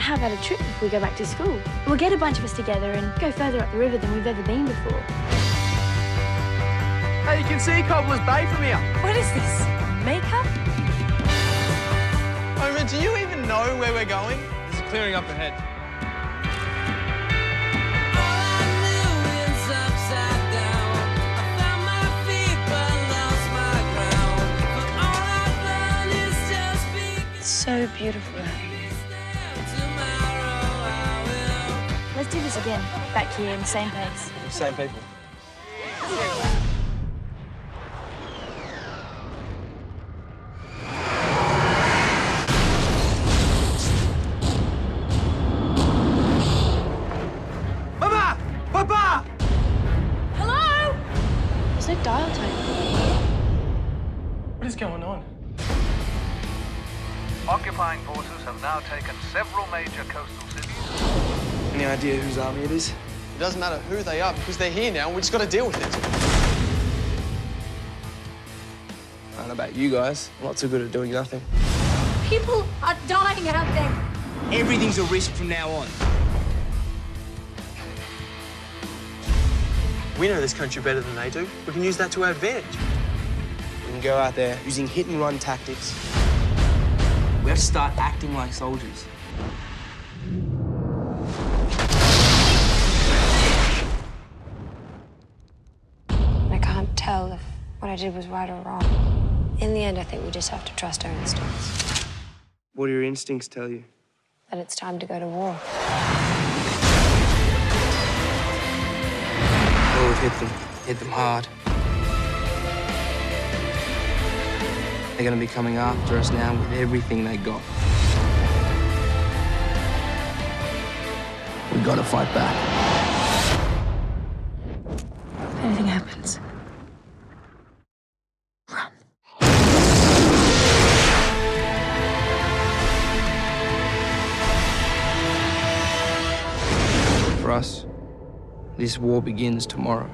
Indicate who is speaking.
Speaker 1: How about a trip if we go back to school? We'll get a bunch of us together and go further up the river than we've ever been before.
Speaker 2: Hey, you can see Cobbler's Bay from here.
Speaker 1: What is this? Makeup?
Speaker 2: Homer, do you even know where we're going? There's a clearing up ahead.
Speaker 1: So beautiful. Let's do this again, back here in the same place.
Speaker 2: Same people. Mama! Papa!
Speaker 1: Hello? There's no dial tone.
Speaker 2: What is going on?
Speaker 3: Occupying forces have now taken several major coastal cities.
Speaker 2: Any idea whose army it is? It doesn't matter who they are because they're here now and we just got to deal with it. I don't know about you guys. I'm not too good at doing nothing.
Speaker 1: People are dying out there.
Speaker 4: Everything's a risk from now on.
Speaker 2: We know this country better than they do. We can use that to our advantage. We can go out there using hit-and-run tactics.
Speaker 4: We have to start acting like soldiers.
Speaker 5: I can't tell if what I did was right or wrong. In the end, I think we just have to trust our instincts.
Speaker 2: What do your instincts tell you?
Speaker 5: That it's time to go to war.
Speaker 4: Oh, we've hit them hard. They're going to be coming after us now with everything they got. We got to fight back.
Speaker 1: If anything happens, run.
Speaker 4: For us, this war begins tomorrow.